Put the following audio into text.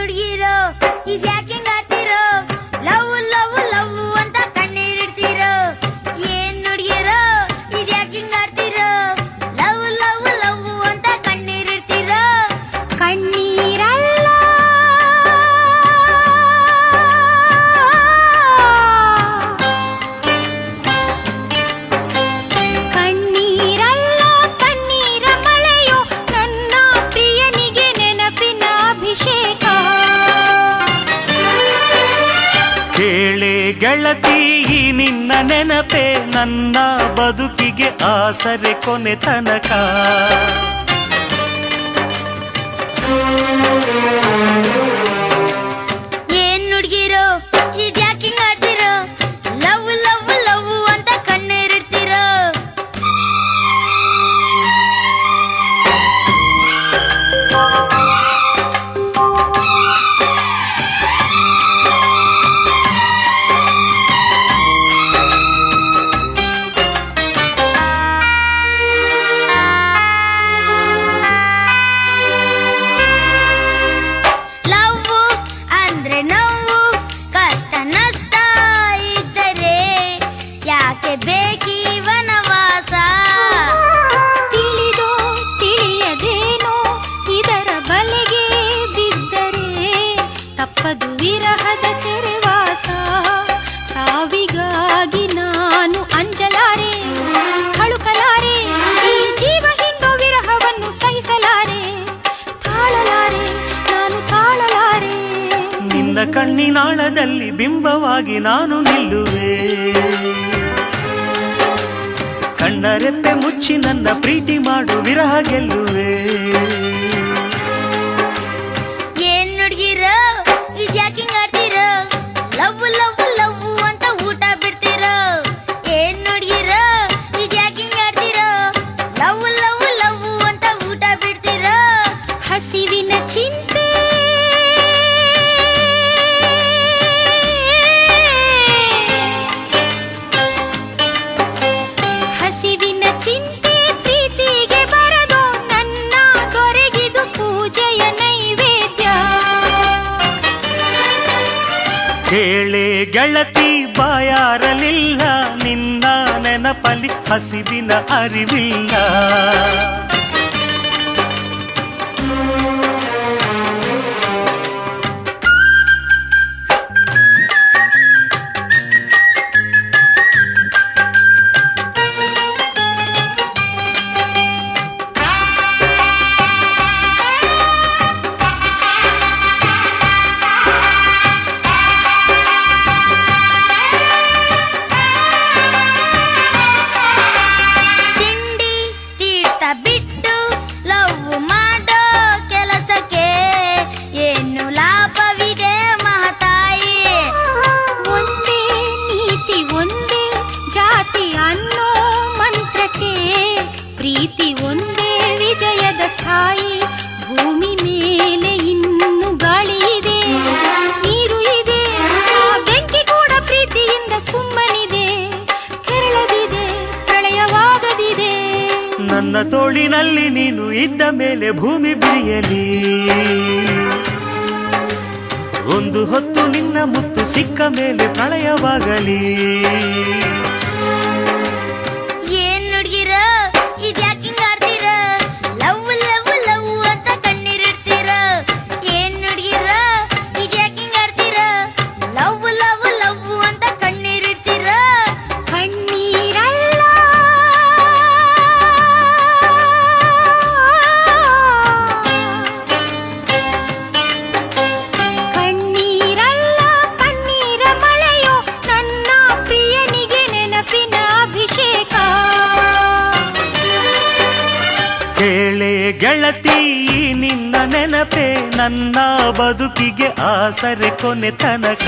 ನುಡ್ಗಿರೋ ಇದ್ಯಾಕೆ ಹಿಂಗಾತಿರೋ love love love ಅಂತ ಕಣ್ಣೀರಿಡ್ತೀರೋ ಏನ್ ನುಡ್ಗಿರೋ ಇದ್ಯಾಕೆ ಹಿಂಗಾತಿರೋ ಲವ್ ಲವ್ ಲವ್ ಅಂತ ಕಣ್ಣೀರಿಡ್ತೀರೋ ಕಣ್ಣೀರಲ್ಲ ಕಣ್ಣೀರಲ್ಲ ಕಣ್ಣೀರ ಮಳೆಯೋ ನನ್ನ ಪ್ರಿಯನಿಗೆ ನೆನಪಿನ ಅಭಿಷೇಕ ಕೇಳೆ ಗೆಳತಿ ಈ ನಿನ್ನ ನೆನಪೆ ನನ್ನ ಬದುಕಿಗೆ ಆಸರೆ ಕೊನೆ ತನಕ ಏನ್ ನುಡ್ಗಿರೋ ಇದ್ಯಾಕೆ ಹಿಂಗಾಡ್ತಿರೋ ಲವ್ ಲವ್ ಲವ್ ಅಂತ ಕಣ್ಣೀರಿಡ್ತೀರೋ ಲವ್ ಅಂದ್ರೆ ನೋವು ಕಷ್ಟ ನಷ್ಟ ಇದ್ದರೆ ಯಾಕೆ ಬೇಕಿ ವನವಾಸ ತಿಳಿದೋ ತಿಳಿಯದೇನೋ ಇದರ ಬಲೆಗೆ ಬಿದ್ದರೆ ತಪ್ಪದು ವಿರಹದ ಸೆರೆವಾಸ ಸಾವಿಗಾಗಿ ನಾನು ಅಂಜಲಾರೆ ಕಳುಕಲಾರೆ ಈ ಜೀವ ಹಿಂಡೋ ವಿರಹವನ್ನು ಸಹಿಸಲಾರೆ ತಾಳಲಾರೆ ನಾನು ತಾಳಲಾರೆ ನಿನ್ನ ಕಣ್ಣಿನಾಳದಲ್ಲಿ ಬಿಂಬವಾಗಿ ನಾನು ನಿಲ್ಲುವೆ ಕಣ್ಣರೆಪ್ಪೆ ಮುಚ್ಚಿ ನನ್ನ ಪ್ರೀತಿ ಮಾಡು ವಿರಹ ಗೆಲ್ಲುವೆ ಏನ್ ನುಡ್ಗಿರೋ ಇದ್ಯಾಕೆ ಹಿಂಗಾಡ್ತಿರೋ ಲವ್ ಲವ್ ಲವ್ ಅಂತ ಊಟ ಬಿಡ್ತಿರೋ ಏನ್ ನುಡ್ಗಿರೋ ಇದ್ಯಾಕೆ ಹಿಂಗಾಡ್ತಿರೋ ಲವ್ ಲವ್ ಲವ್ ಅಂತ ಊಟ ಬಿಡ್ತಿರೋ ಹಸಿವಿನ ಚಿಂತೆ ಹಸಿವಿನ ಚಿಂತೆ ಪ್ರೀತಿಗೆ ಬರದು ನನ್ನ ದೊರೆಗಿದು ಪೂಜೆಯ ನೈವೇದ್ಯ ಕೇಳೆ ಗೆಳತಿ ಬಾಯಾರಲಿಲ್ಲ ನಿನ್ನ ನೆನಪಲಿ ಹಸಿವಿನ ಅರಿವಿಲ್ಲ ತಿಂಡಿ ತೀರ್ಥ ಬಿಟ್ಟು ಲವ್ ಮಾಡೋ ಕೆಲಸಕ್ಕೆ ಏನು ಲಾಭವಿದೆ ಮಹತಾಯಿ ಒಂದೇ ನೀತಿ ಒಂದೇ ಜಾತಿ ಅನ್ನೋ ಮಂತ್ರಕ್ಕೆ ಪ್ರೀತಿ ಒಂದೇ ವಿಜಯದ ಸ್ಥಾಯಿ ಭೂಮಿ ಮೇಲೆ ಇನ್ನು ಗಾಳಿ ಇದೆ ನೀರು ಇದೆ ಆ ಬೆಂಕಿ ಕೂಡ ಪ್ರೀತಿಯಿಂದ ಸುಮ್ಮನಿದೆ ಕೆರಳದಿದೆ ಪ್ರಳಯವಾಗದಿದೆ ನನ್ನ ತೋಳಿನಲ್ಲಿ ನೀನು ಇದ್ದ ಮೇಲೆ ಭೂಮಿ ಬಿರಿಯಲಿ ಒಂದು ಹೊತ್ತು ನಿನ್ನ ಮುತ್ತು ಸಿಕ್ಕ ಮೇಲೆ ಪ್ರಳಯವಾಗಲಿ ಏನ್ ನುಡ್ಗಿರೋ ಇದ್ಯಾಕೆ ಹಿಂಗಾಡ್ತಿರೋ ಲವ್ ಲವ್ ಲವ್ ಅಂತ ಕಣ್ಣೀರಿಡ್ತೀರೋ ಏನ್ ನುಡ್ಗಿರೋ ಇದ್ಯಾಕೆ ಹಿಂಗಾಡ್ತಿರೋ ಲವ್ ಲವ್ ಲವ್ ಅಂತ ಕಣ್ಣೀರಿಡ್ತೀರೋ ಕಣ್ಣೀರಲ್ಲ ಕಣ್ಣೀರಲ್ಲ ಕಣ್ಣೀರ ಮಳೆಯೋ ನನ್ನ ಪ್ರಿಯನಿಗೆ ನೆನಪಿನ ಅಭಿಷೇಕ ಕೇಳೆ ಗೆಳತಿ ಈ ನಿನ್ನ ನೆನಪೆ ನನ್ನ ಬದುಕಿಗೆ ಆಸರೆ ಕೊನೆ ತನಕ